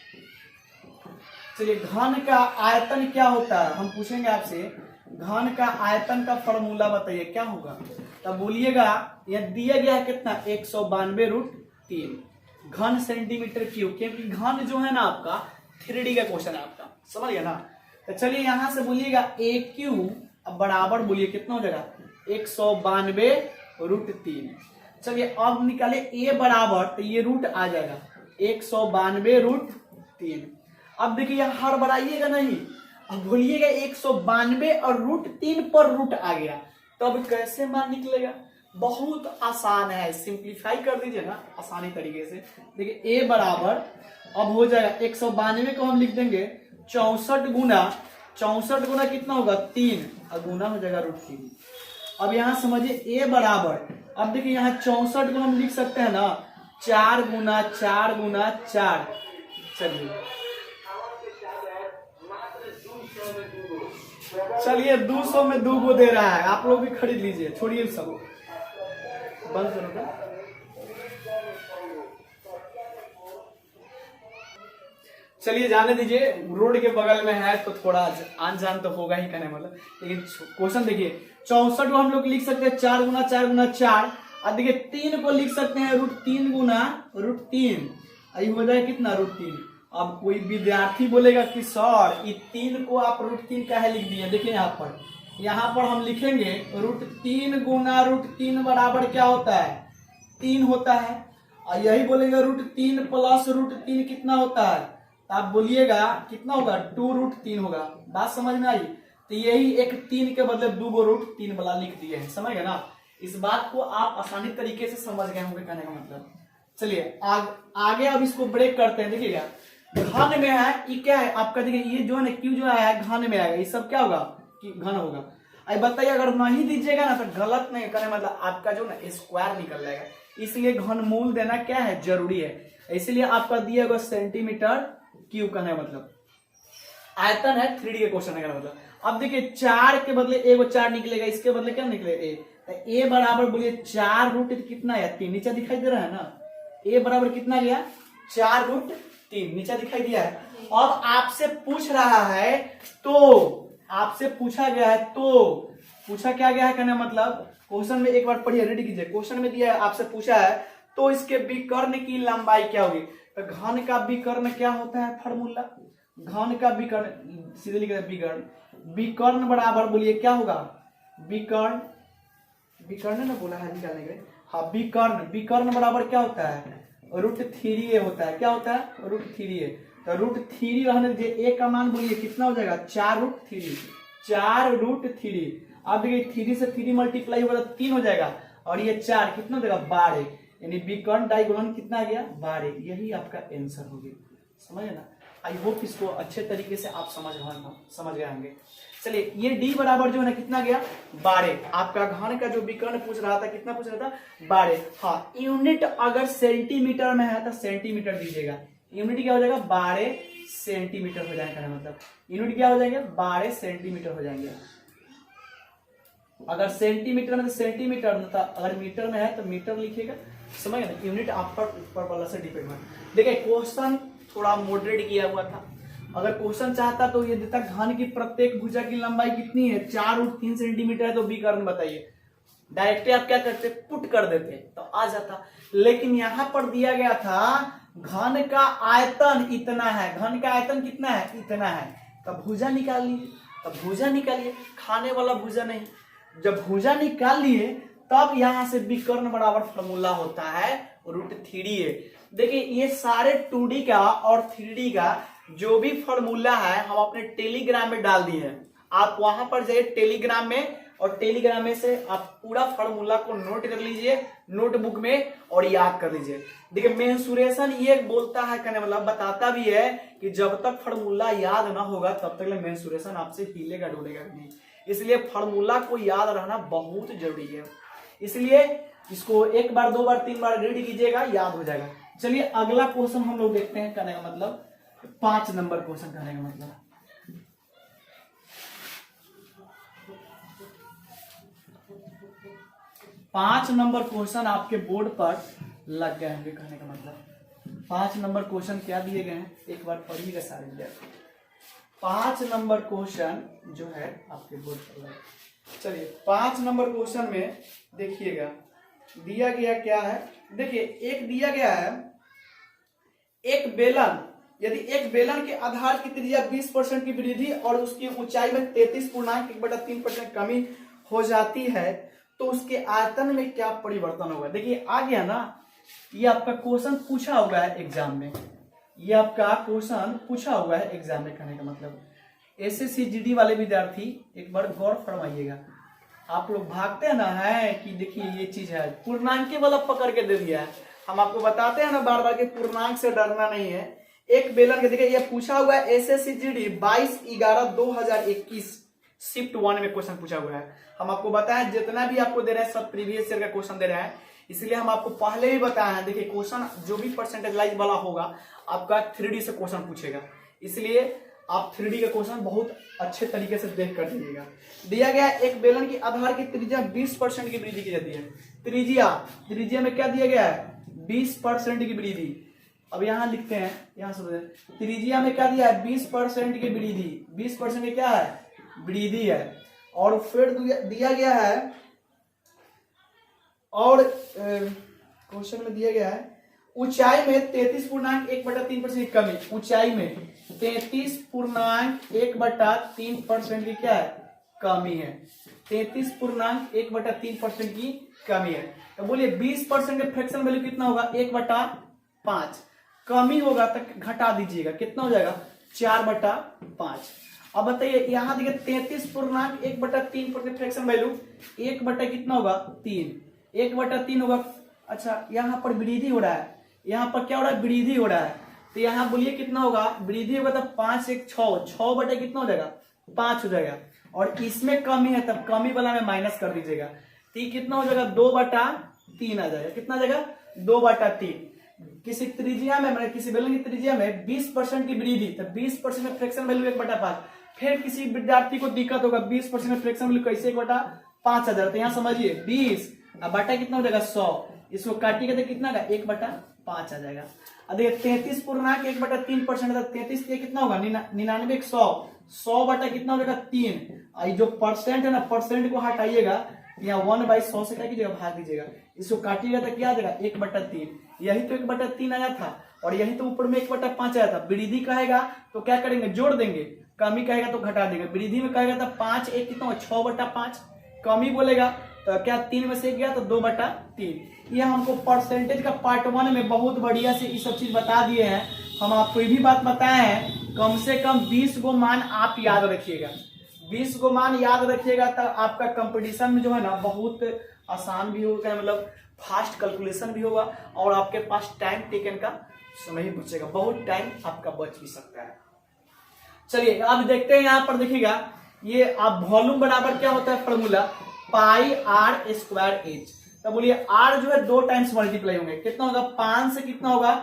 चलिए घन का आयतन क्या होता है, हम पूछेंगे आपसे, घन का आयतन का फॉर्मूला बताइए क्या होगा, तब बोलिएगा। यह दिया गया है कितना, 192√3 घन सेंटीमीटर क्यूब, क्योंकि घन जो है ना आपका 3D का क्वेश्चन है आपका, समझ गया ना। तो चलिए यहां से बोलिएगा AQ बराबर बोलिए कितना हो जाएगा, 192√3। चलिए अब निकाले A बराबर, तो ये रूट आ जाएगा 192√3। अब देखिए यहाँ हर बढ़ाइएगा नहीं, अब बोलिएगा 192 और √3 पर रूट आ गया, तब कैसे मान निकलेगा, बहुत आसान है, सिंप्लीफाई कर दीजिए ना आसानी तरीके से। देखिए A बराबर अब हो जाएगा 192 को हम लिख देंगे 64 गुना कितना होगा, 3, और गुना हो जाएगा √3। अब यहाँ समझिए A बराबर, अब देखिए यहाँ 64 को हम लिख सकते हैं ना 4 गुना 4 गुना 4। चलिए 200 में 2 दे रहा है, आप लोग भी खरीद लीजिए, छोड़िए सब बंद करो। चलिए जाने दीजिए, रोड के बगल में है तो थोड़ा आन जान तो होगा ही कहने मतलब। लेकिन क्वेश्चन देखिए 64 को हम लोग लिख सकते हैं 4 गुना 4 गुना 4, और देखिए 3 को लिख सकते हैं √3 गुना √3, आई हो जाए कितना √3। अब कोई विद्यार्थी बोलेगा कि सर ये 3 को आप √3 काहे लिख दिए, देखिए यहाँ पर हम लिखेंगे √3 गुना √3 बराबर क्या होता है 3 होता है, और यही बोलेंगे √3 प्लस √3 कितना होता है, तो आप बोलिएगा कितना होगा 2√3 होगा। बात समझ में आई। तो यही एक 3 के बदले 2 √3 वाला लिख दिए हैं, समझ गए ना। इस बात को आप आसानी तरीके से समझ गए होंगे कहने का मतलब। चलिए आगे अब इसको ब्रेक करते हैं। देखिएगा घन में है, ये क्या है आपका, देखिए ये जो है ना क्यू जो है घन में आएगा, ये सब क्या होगा कि घन होगा। अब बताइए अगर नहीं दीजिएगा ना तो गलत नहीं करने मतलब आपका जो ना स्क्वायर निकल जाएगा, इसलिए घनमूल देना क्या है जरूरी है। इसलिए आपका दिया हुआ सेंटीमीटर क्यूब का है मतलब। आयतन है 3D के क्वेश्चन है मतलब। अब देखिए 4 के बदले ए वो 4 निकलेगा, इसके बदले क्या निकलेगा ए, तो ए बराबर बोलिए 4 कितना है 3, नीचे दिखाई दे रहा है ना। ए बराबर कितना गया 4√3, नीचे दिखाई दिया है। अब आपसे पूछ रहा है तो आपसे पूछा गया है तो पूछा क्या गया है कहने मतलब, क्वेश्चन में एक बार पढ़िए रेडी कीजिए। क्वेश्चन में दिया है आपसे पूछा है तो इसके विकर्ण की लंबाई क्या होगी। तो घन का विकर्ण क्या होता है फॉर्मूला, घन का विकर्ण सीधे लिख विकर्ण, विकर्ण बराबर बोलिए क्या होगा विकर्ण, विकर्ण ना बोला है निकालने के, हाँ विकर्ण, विकर्ण बराबर क्या होता है √3a होता है। क्या होता है √3a, तो √3 रहने दीजिए, a का मान बोलिए कितना हो जाएगा 4√3, 4√3। अब देखिए 3 से 3 मल्टीप्लाई होगा तो 3 हो जाएगा, और ये 4 कितना हो जाएगा 12, यानी विकर्ण डायगोनल कितना आ गया 12। यही आपका आंसर हो गया, समझ ना। आई होप इसको अच्छे तरीके से आप समझ गए होंगे। चलिए ये d बराबर जो है ना कितना गया 12। आपका घन का जो विकर्ण पूछ रहा था कितना पूछ रहा था 12। हाँ यूनिट अगर सेंटीमीटर में है तो सेंटीमीटर दीजिएगा, यूनिट क्या हो जाएगा 12 सेंटीमीटर हो जाएगा मतलब, यूनिट क्या हो जाएंगे 12 सेंटीमीटर हो जाएंगे। अगर सेंटीमीटर में तो सेंटीमीटर, अगर मीटर में है तो मीटर लिखिएगा, समझ ना। यूनिट आप पर ऊपर वाला से डिपेंड है। देखिए क्वेश्चन थोड़ा मॉडरेट किया हुआ था, अगर क्वेश्चन चाहता तो ये देता घन की प्रत्येक भुजा की लंबाई कितनी है 4√3 सेंटीमीटर है तो विकर्ण बताइए, डायरेक्ट आप क्या करते पुट कर देते तो आ जाता। लेकिन यहाँ पर दिया गया था घन का आयतन इतना है, घन का आयतन कितना है इतना है, तब भुजा निकाल लीजिए, तब भुजा निकालिए, खाने वाला भुजा नहीं। जब भुजा निकाल लिए तब यहां से विकर्ण बराबर फॉर्मूला होता है √3a। देखिए ये सारे 2D का और 3D का जो भी फॉर्मूला है हम अपने टेलीग्राम में डाल दिए हैं, आप वहां पर जाइए टेलीग्राम में, और टेलीग्राम में से आप पूरा फॉर्मूला को नोट कर लीजिए नोटबुक में और याद कर लीजिए। देखिए मेंसुरेशन ये बोलता है कहने मतलब बताता भी है कि जब तक फॉर्मूला याद ना होगा तब तक मेंसुरेशन आपसे हिलेगा डोलेगा नहीं, इसलिए फॉर्मूला को याद रहना बहुत जरूरी है। इसलिए इसको एक बार 2 बार 3 बार रीड कीजिएगा, याद हो जाएगा। चलिए अगला क्वेश्चन हम लोग देखते हैं, कहने का मतलब 5 नंबर क्वेश्चन कहने का मतलब। पांच नंबर क्वेश्चन आपके बोर्ड पर लग गए होंगे कहने का मतलब। 5 नंबर क्वेश्चन क्या दिए गए हैं एक बार पढ़िएगा सारे विद्यार्थी। 5 नंबर क्वेश्चन जो है आपके बोर्ड पर लगे। चलिए 5 नंबर क्वेश्चन में देखिएगा दिया गया क्या है। देखिए एक दिया गया है एक बेलन, यदि एक बेलन के आधार की त्रिज्या 20% की वृद्धि और उसकी ऊंचाई में 33.1/3% कमी हो जाती है तो उसके आयतन में क्या परिवर्तन होगा। देखिए आ गया ना, ये आपका क्वेश्चन पूछा हुआ है एग्जाम में, ये आपका क्वेश्चन पूछा हुआ है एग्जाम में कहने का मतलब। एसएससी जीडी वाले विद्यार्थी एक बार गौर फरमाइएगा, आप लोग भागते हैं ना है कि देखिए ये चीज है, पूर्णांक वाला पकड़ के दे दिया है। हम आपको बताते हैं ना बार बार के पूर्णांक से डरना नहीं है। एक बेलन के देखिए ये पूछा हुआ है एसएससी जीडी 22/11/2021 शिफ्ट 1 में क्वेश्चन पूछा हुआ है। हम आपको बताएं जितना भी आपको दे रहे हैं सब प्रीवियस ईयर का क्वेश्चन दे रहे हैं, इसलिए हम आपको पहले भी बताया है। देखिए क्वेश्चन जो भी परसेंटेज वाइज वाला होगा आपका 3D से क्वेश्चन पूछेगा, इसलिए आप 3D का क्वेश्चन बहुत अच्छे तरीके से देख कर दीजिएगा। दिया गया एक बेलन की आधार की त्रिज्या 20% की वृद्धि की जाती है। त्रिज्या में क्या दिया गया है 20% की वृद्धि, अब यहाँ लिखते हैं, यहाँ समझ, त्रिज्या में क्या दिया है 20% की वृद्धि, 20% की क्या है वृद्धि है। और फिर दिया गया है, और क्वेश्चन में दिया गया है ऊंचाई में 33.1/3% की कमी, ऊंचाई में 33.1/3% की क्या है कमी है, 33.1/3% की कमी है। तो बोलिए 20% के फ्रैक्शन वैल्यू कितना होगा 1/5, कमी होगा तो घटा दीजिएगा, कितना हो जाएगा 4/5। अब बताइए यहाँ देखिए 33.1/3% फ्रैक्शन वैल्यू 1/ कितना होगा 3, 1/3 होगा। अच्छा यहाँ पर वृद्धि हो रहा है, यहाँ पर क्या हो रहा है वृद्धि हो रहा है, तो यहाँ बोलिए कितना होगा वृद्धि होगा, तो 5 1 6, 6/ कितना हो जाएगा 5 हो जाएगा। और इसमें कमी है तब कमी वाला में माइनस कर दीजिएगा, तो ये कितना हो जाएगा 2/3 आ जाएगा, कितना आ जाएगा 2/3। किसी त्रिज्या में मतलब किसी बेलन की त्रिज्या में 20% की वृद्धि, तो 20% में फ्रैक्शन वैल्यू 1/5। फिर किसी विद्यार्थी को दिक्कत होगा 20% में फ्रैक्शन वैल्यू कैसे 1/5 आ जाएगा, तो यहाँ समझिए 20 अब बटा कितना हो जाएगा 100, इसको काटिएगा तो कितना 1/5 आ जाएगा। अब देखिए 33.1/3% 33 कितना होगा 99 100, 100 कितना हो जाएगा 3। जो परसेंट है ना परसेंट को हटाइएगा, यहाँ 1/100 से क्या कीजिएगा भाग दीजिएगा, इसको काटिएगा तो क्या आ जाएगा 1/3। यही तो 1/3 आया था और यही तो ऊपर में 1/5 आया था। वृद्धि कहेगा तो क्या करेंगे जोड़ देंगे, कमी कहेगा तो घटा देंगे। वृद्धि में कहेगा तो 5 1 कितना होगा 6/5, कमी बोलेगा तो क्या 3 में से गया तो 2/3। ये हमको परसेंटेज का पार्ट 1 में बहुत बढ़िया से ये सब चीज बता दिए हैं। हम आपको ये भी बात बताए हैं कम से कम 20 गो मान आप याद रखिएगा, 20 गो मान याद रखिएगा तो आपका कंपटीशन में जो है ना बहुत आसान भी होगा, मतलब फास्ट कैलकुलेशन भी होगा और आपके पास टाइम टेकन का समय ही बचेगा, बहुत टाइम आपका बच भी सकता है। चलिए अब देखते हैं यहाँ पर देखिएगा, ये आप वॉल्यूम बराबर क्या होता है formula pi r square h. तो बोलिए आर जो है 2 टाइम्स मल्टीप्लाई होंगे, कितना होगा 5 से कितना होगा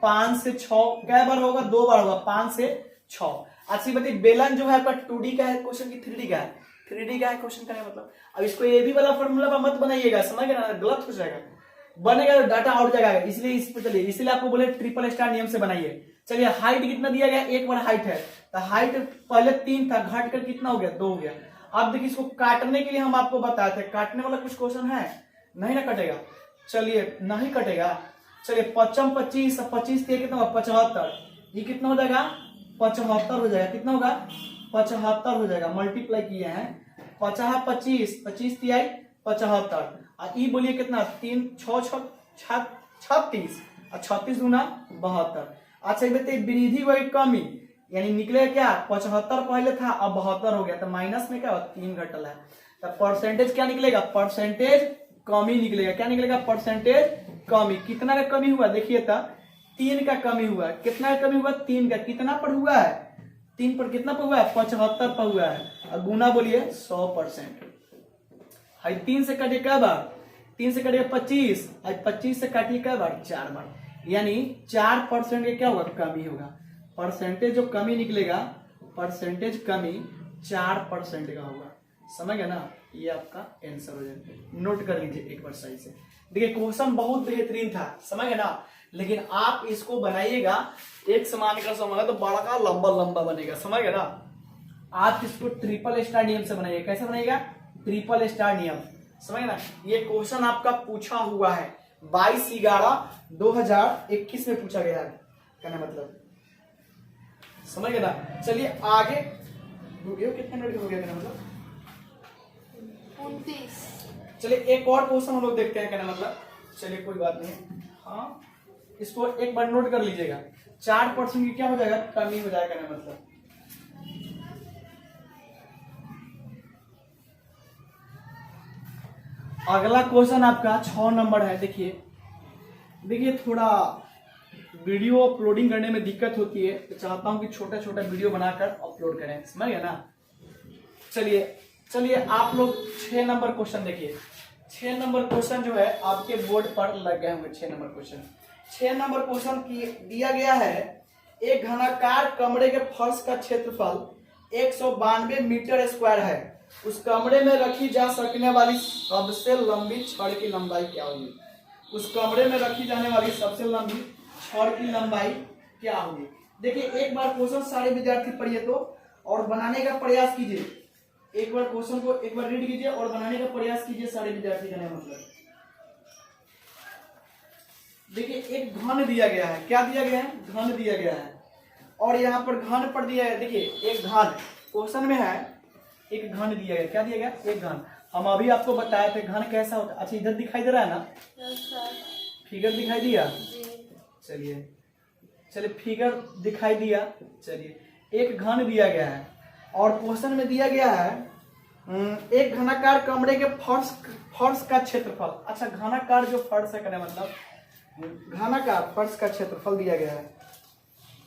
5 से 6, क्या बार होगा 2 बार होगा 5 से 6। अच्छी बताइए बेलन जो है आपका 2D का है क्वेश्चन की 3D का है, 3D का है क्वेश्चन का है मतलब। अब इसको ये भी वाला फॉर्मूला मत बनाइएगा, समझ गए ना, गलत हो जाएगा, बनेगा तो डाटा आउट जाएगा, इसलिए इस पर चलिए, इसलिए आपको बोले ट्रिपल स्टार नियम से बनाइए। चलिए हाइट कितना दिया गया 1 बार हाइट है, तो हाइट पहले 3 था घट कर कितना हो गया 2 हो गया। अब देखिए इसको काटने के लिए हम आपको बताए थे, काटने वाला कुछ क्वेश्चन है नहीं ना कटेगा, चलिए नहीं कटेगा। चलिए 55 25 25 कितना होगा 75, ये कितना हो जाएगा 75 हो जाएगा, कितना होगा 75 हो जाएगा। मल्टीप्लाई किए हैं 50 25 25 तिहाई 75 और ये बोलिए कितना 3 6 6 36 और 36 दूना 72। अच्छा ये बताइए वृद्धि व कमी यानी निकलेगा क्या 75 पहले था अब 72 हो गया, तो माइनस में क्या 3 घटल है, तो परसेंटेज क्या निकलेगा परसेंटेज कमी निकलेगा, क्या निकलेगा परसेंटेज कमी। कितना का कमी हुआ देखिए तो 3 का कमी हुआ, कितना का कमी हुआ 3 का, कितना पर हुआ है 3 पर कितना पर हुआ है 75 पर हुआ है, और गुना बोलिए 100%। 3 से काटिए क्या बार 3 से काटिए 25 और 25 से काटिए क्या बार 4 बार, यानी 4% का क्या होगा कमी होगा। परसेंटेज जो कमी निकलेगा परसेंटेज कमी 4% का होगा, समझ गया ना, ये आपका आंसर हो जाएगा। नोट कर लीजिए एक बार सही से। देखिए क्वेश्चन बहुत बेहतरीन था, समझ गए ना, लेकिन आप इसको बनाइएगा एक समान का समाएगा तो बड़ा का लंबा लंबा बनेगा, समझ गए ना। आप इसको ट्रिपल स्टार नियम से बनाइएगा, कैसे बनाइएगा ट्रिपल स्टार नियम, समझ ना। ये क्वेश्चन आपका पूछा हुआ है 22/11/2021 में पूछा गया है, कहना मतलब समझ गए ना। चलिए आगे वीडियो कितने मिनट हो गया कहना मतलब 29। चलिए एक और क्वेश्चन हम लोग देखते हैं कहना मतलब, चलिए कोई बात नहीं, हाँ इसको एक बार नोट कर लीजिएगा। 4% की क्या हो जाएगा कमी हो जाएगा कहना मतलब। अगला क्वेश्चन आपका 6 नंबर है। देखिए थोड़ा वीडियो अपलोडिंग करने में दिक्कत होती है, तो चाहता हूं कि छोटा छोटा वीडियो बनाकर अपलोड करें, समझ गए ना। चलिए आप लोग 6 नंबर क्वेश्चन देखिए। 6 नंबर क्वेश्चन जो है आपके बोर्ड पर लग गए होंगे। 6 नंबर क्वेश्चन 6 नंबर क्वेश्चन की दिया गया है एक घनाकार कमरे के फर्श का क्षेत्रफल 192 मीटर स्क्वायर है, उस कमरे में रखी जा सकने वाली सबसे लंबी छड़ की लंबाई क्या होगी। उस कमरे में रखी जाने वाली सबसे लंबी छड़ की लंबाई क्या होगी। देखिए एक बार क्वेश्चन सारे विद्यार्थी पढ़िए तो और बनाने का प्रयास कीजिए। एक बार क्वेश्चन को एक बार रीड कीजिए और बनाने का प्रयास कीजिए सारे विद्यार्थी का मतलब। देखिए एक घन दिया गया है, क्या दिया गया है, घन दिया गया है और यहाँ पर घन पर दिया है। देखिए एक घन क्वेश्चन में है, एक घन दिया गया, क्या दिया गया, एक घन। हम अभी आपको बताए थे घन कैसा होता है। अच्छा इधर दिखाई दे रहा है ना, फिगर दिखाई दिया, चलिए फिगर दिखाई दिया। चलिए एक घन दिया गया है और क्वेश्चन में दिया गया है एक घनाकार कमरे के फर्श का क्षेत्रफल। अच्छा घनाकार जो फर्श है मतलब घनाकार फर्श का क्षेत्रफल दिया गया है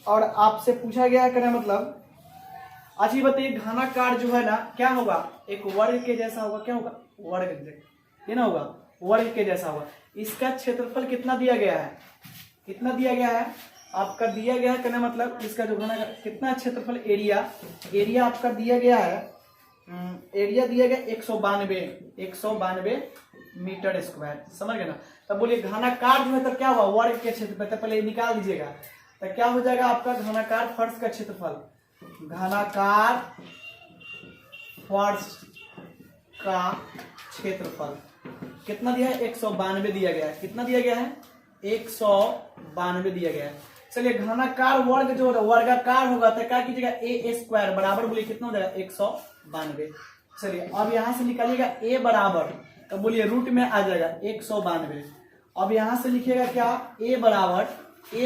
और आपसे पूछा गया है मतलब। अच्छा बताइए घनाकार जो है ना क्या होगा, एक वर्ग के जैसा होगा, क्या होगा, वर्ग ये ना होगा, वर्ग के जैसा होगा। इसका क्षेत्रफल कितना दिया गया है, कितना दिया गया है आपका, दिया गया है कहना मतलब इसका जो घनाकार कितना क्षेत्रफल, एरिया आपका दिया गया है, एरिया दिया गया 192 मीटर स्क्वायर, समझ गए ना। तब बोलिए घनाकार जो है तो क्या हुआ, वर्ग के क्षेत्रफल, तो पहले निकाल दीजिएगा तो क्या हो जाएगा आपका घनाकार फर्श का क्षेत्रफल, घनाकार फर्श का क्षेत्रफल कितना दिया है, 192 दिया गया है, कितना दिया गया है, 192 दिया गया है। चलिए घनाकार वर्ग जो होगा वर्गाकार होगा तो क्या कीजिएगा, ए स्क्वायर बराबर बोलिए कितना हो जाएगा, 192। चलिए अब यहां से निकालिएगा ए बराबर, तो बोलिए रूट में आ जाएगा 192। अब यहां से लिखिएगा क्या, ए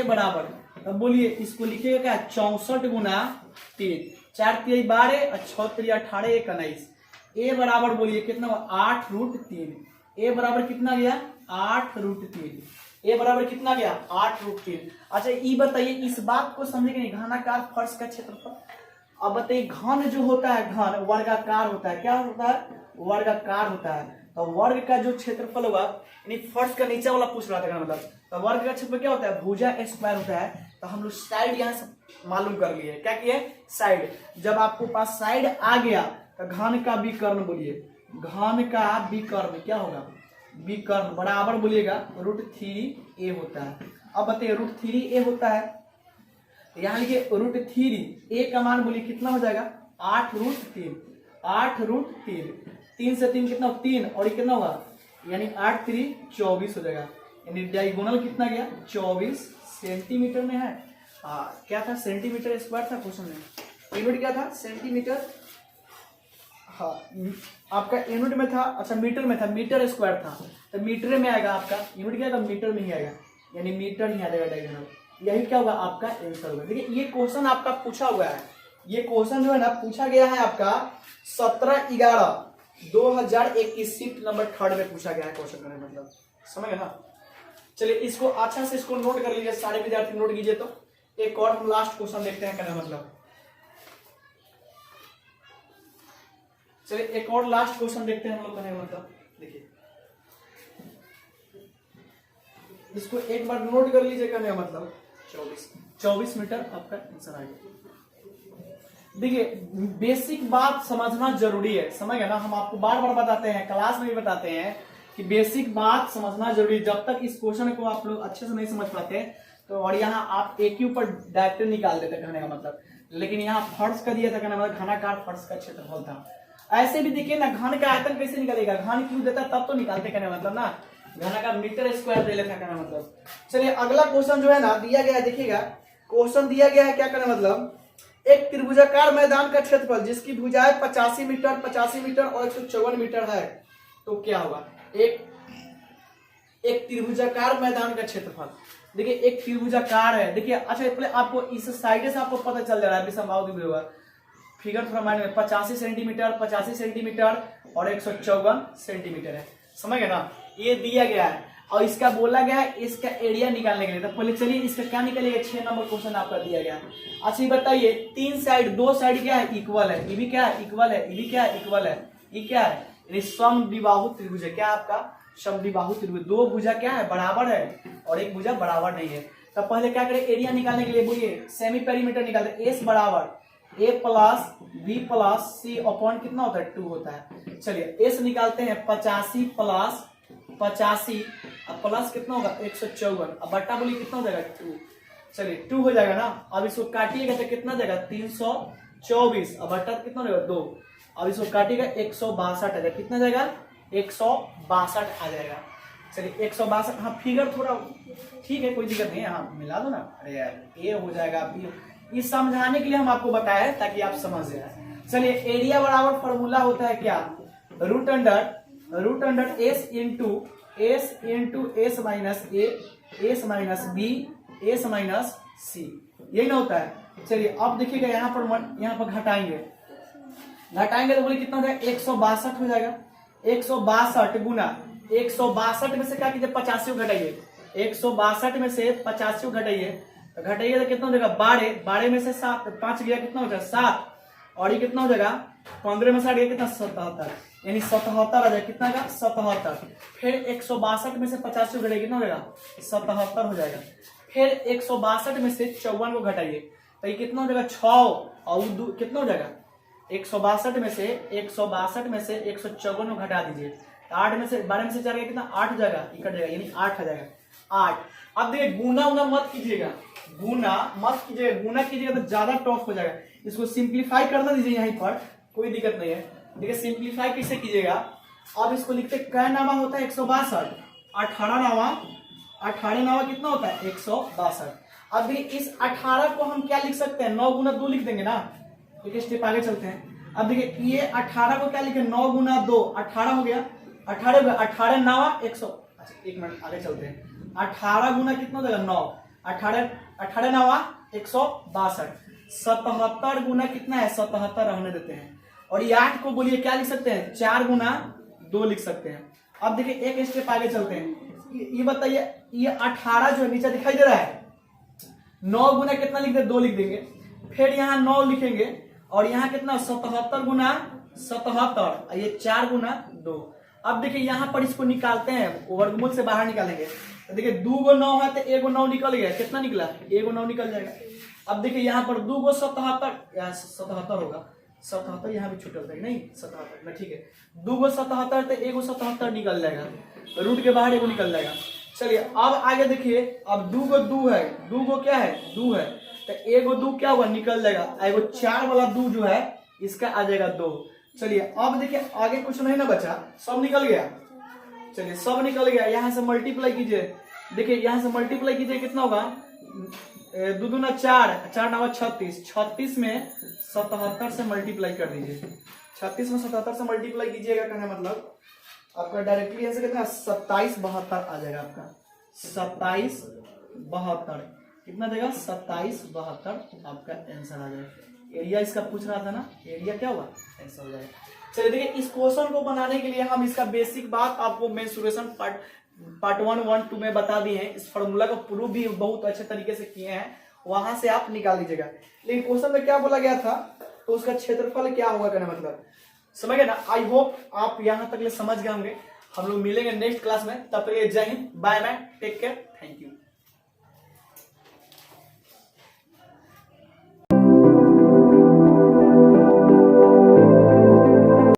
बराबर तब बोलिए इसको लिखिएगा क्या, 64 गुना 3, 4 3 12 और 6 3 18 1 19। ए बराबर बोलिए कितना, 8√3। ए बराबर कितना गया, 8√3। ए बराबर कितना गया, 8√3। अच्छा ये बताइए इस बात को समझे कि नहीं, घनाकार फर्श का क्षेत्रफल। अब बताइए घन जो होता है, घन वर्गाकार होता है, क्या होता है, वर्गाकार होता है। तो वर्ग का जो क्षेत्रफल होगा, यानी फर्श का नीचे वाला पूछ रहा था मतलब, तो वर्ग का क्षेत्रफल क्या होता है, भुजा स्क्वायर होता है। तो हम लोग साइड यहाँ से मालूम कर लिए, क्या किए, साइड। जब आपको पास साइड आ गया तो घन का विकर्ण बोलिए, घन का विकर्ण क्या होगा, विकर्ण बराबर बोलिएगा √3a होता है। अब बताइए √3a होता है, यहाँ लिखिए √3a का मान बोलिए कितना हो जाएगा, 8√3। 8√3, 3 से 3 कितना, 3 और ये कितना होगा, यानी 8 3 24 हो जाएगा। यानी डायगोनल कितना गया, 24 सेंटीमीटर में है। क्या था, सेंटीमीटर स्क्वायर था क्वेश्चन में, यूनिट क्या था, सेंटीमीटर। हाँ आपका यूनिट में था, अच्छा मीटर में था, मीटर स्क्वायर था तो मीटर में आएगा आपका, यूनिट क्या था, मीटर में ही आएगा, यानी मीटर ही आ जाएगा डायगोनल। यही क्या होगा आपका आंसर होगा। देखिए ये क्वेश्चन आपका पूछा हुआ है, ये क्वेश्चन जो है ना पूछा गया है आपका 17/11/2021 शिफ्ट नंबर 3 में पूछा गया है क्वेश्चन का मतलब, समझ गए ना। चलिए इसको अच्छा से इसको नोट कर लीजिए, सारे विद्यार्थी नोट कीजिए। तो एक और हम लास्ट क्वेश्चन देखते हैं कहना मतलब, चलिए एक और लास्ट क्वेश्चन देखते हैं हम लोग कहने मतलब। देखिए इसको एक बार नोट कर लीजिए कहने मतलब 24 मीटर आपका आंसर आ गया। देखिए बेसिक बात समझना जरूरी है, समझ गए ना। हम आपको बार बार बताते हैं, क्लास में भी बताते हैं कि बेसिक बात समझना जरूरी है। जब तक इस क्वेश्चन को आप लोग अच्छे से नहीं समझ पाते तो, और यहाँ आप एक ही ऊपर डायरेक्ट निकाल देते कहने का मतलब, लेकिन यहाँ फर्श का दिया था कहने मतलब घनाकार फर्श का क्षेत्रफल था। ऐसे भी देखिए ना, घन का आयतन कैसे निकलेगा, घन क्यों देता तब तो निकालते कहने मतलब ना, घनाकार मीटर स्क्वायर दे लेता कहना मतलब। चलिए अगला क्वेश्चन जो है ना दिया गया है, देखिएगा क्वेश्चन दिया गया है क्या कहना मतलब, एक त्रिभुजाकार मैदान का क्षेत्रफल जिसकी भुजाएं 85 मीटर और 154 मीटर है, तो क्या होगा। एक त्रिभुजाकार मैदान का क्षेत्रफल, देखिए एक त्रिभुजाकार है। देखिए अच्छा पहले आपको इस साइड से आपको पता चल जा रहा है, संभाव भी होगा फिगर थोड़ा माइंड में, 85 सेंटीमीटर और 154 सेंटीमीटर है, समझ गए ना। ये दिया गया है और इसका बोला गया है इसका एरिया निकालने के लिए। तो पहले चलिए इसका क्या निकलेगा, 6 नंबर क्वेश्चन आपका दिया गया है। अच्छा ये बताइए तीन साइड, दो साइड क्या है, इक्वल है, ये भी क्या है, इक्वल है, ये भी क्या है, इक्वल है, ये क्या है, यानी समद्विबाहु त्रिभुज है। क्या आपका समद्विबाहु त्रिभुज, दो भुजा क्या है, बराबर है और एक भुजा बराबर नहीं है। तो पहले क्या करें, एरिया निकालने के लिए बोलिए सेमी पेरीमीटर निकालते, एस बराबर a plus b plus c upon कितना होता है, 2 होता है। चलिए एस निकालते हैं, 85 प्लस 85 अब प्लस कितना होगा 154, अब बट्टा बोलिए कितना हो जाएगा 2। चलिए 2 हो जाएगा ना। अब इसको काटिएगा तो कितना देगा 324, अब बटा कितना देगा 2। अब इसको काटिएगा 162 आ जाएगा, कितना जाएगा 162 आ जाएगा। चलिए 162, हाँ फिगर थोड़ा ठीक है, कोई दिक्कत नहीं है, हाँ मिला दो ना। अरे यार ए हो जाएगा, ये समझाने के लिए हम आपको बताया ताकि आप समझ जाए। चलिए एरिया बराबर फॉर्मूला होता है क्या, root under S into S minus A, S minus B, S minus C, यही ना होता है। चलिए अब देखिएगा यहाँ पर घटाएंगे तो बोलिए कितना हो जाएगा 162 हो जाएगा। 162 गुना 162 में से क्या कीजिए 85 घटाइए, 162 में से 85 घटाइए तो घटाइए तो कितना हो जाएगा 12 में से 7, 5 गया कितना हो जाएगा 7, और ये कितना हो जाएगा 15 में से 8 गया कितना 77, यानी 77 आ जाएगा, कितना का 77। फिर 162 में से 85 घटाइए कितना हो जाएगा 77 हो जाएगा। फिर 162 में से 54 को घटाइए तो ये कितना हो जाएगा 6, और कितना हो जाएगा 162 में से 154 को घटा दीजिए, 8 में से 12 में से 4 गया कितना 8 हो जाएगा, ये कट जाएगा यानी 8 आ जाएगा 8। अब देखिए गुना मत कीजिएगा, गुना कीजिएगा तो ज्यादा टफ हो जाएगा। इसको सिंप्लीफाई करना दीजिए यहीं पर, कोई दिक्कत नहीं है। देखिए सिंप्लीफाई कैसे कीजिएगा, अब इसको लिखते कै नामा होता है 162, 18 नामा कितना होता है 162। अब इस 18 को हम क्या लिख सकते हैं 9 गुना 2 लिख देंगे ना। एक स्टेप आगे चलते हैं। अब देखिए ये 18 को क्या लिखे 9 गुना 2 18 हो गया, 18 नावा 100। अच्छा एक मिनट आगे चलते हैं। 18 गुना कितना हो जाएगा 9, 18 नावा 162, 77 गुना कितना है 77 रहने देते हैं, और ये 8 को बोलिए क्या लिख सकते हैं 4 गुना 2 लिख सकते हैं। अब देखिए एक स्टेप आगे चलते हैं। ये बताइए ये 18 जो है नीचे दिखाई दे रहा है, 9 गुना कितना लिख दे 2 लिख देंगे, फिर यहाँ 9 लिखेंगे, और यहाँ कितना 77 गुना 77, ये 4 गुना 2। अब देखिए यहाँ पर इसको निकालते हैं, वर्गमूल से बाहर निकालेंगे तो देखिए 2 गो 9 है तो 1 गो 9 निकल गया, कितना निकला 1 गो 9 निकल जाएगा। अब देखिए यहाँ पर 2 गो 77 होगा, 77 यहाँ भी छूटल है नहीं 77 में, ठीक है 2 गो 77 तो 1 गो 77 निकल जाएगा, रूट के बाहर 1 गो निकल जाएगा। चलिए अब आगे देखिए, अब 2 गो 2 है, 2 गो क्या है 2 है तो 1 गो 2 क्या हुआ निकल जाएगा, एगो 4 वाला 2 जो है इसका आ जाएगा 2। चलिए अब देखिए आगे कुछ नहीं ना बचा, सब निकल गया। चलिए सब निकल गया, यहाँ से मल्टीप्लाई कीजिए, देखिए यहाँ से मल्टीप्लाई कीजिए कितना होगा 2 दूना 4, 4 नावा 36, 36 में 77 से मल्टीप्लाई कर दीजिए, 36 में 77 से मल्टीप्लाई कीजिएगा, कहने मतलब आपका डायरेक्टली आंसर कितना 2772 आ जाएगा आपका 2772 कितना देगा 2772 आपका आंसर आ जाएगा। एरिया इसका पूछ रहा था ना, एरिया क्या हुआ ऐसा हो जाएगा। चलिए देखिए इस क्वेश्चन को बनाने के लिए हम इसका बेसिक बात आपको मेंसुरेशन पार्ट 1, 1, 2 में बता दिए हैं। इस फॉर्मूला को प्रूव भी बहुत अच्छे तरीके से किए हैं, वहां से आप निकाल लीजिएगा। लेकिन क्वेश्चन में क्या बोला गया था तो उसका क्षेत्रफल क्या होगा कहना मतलब समझ गए ना। आई होप आप यहाँ तक ले समझ गए होंगे। हम लोग मिलेंगे नेक्स्ट क्लास में, तब तक जय हिंद, bye bye, take care, thank you.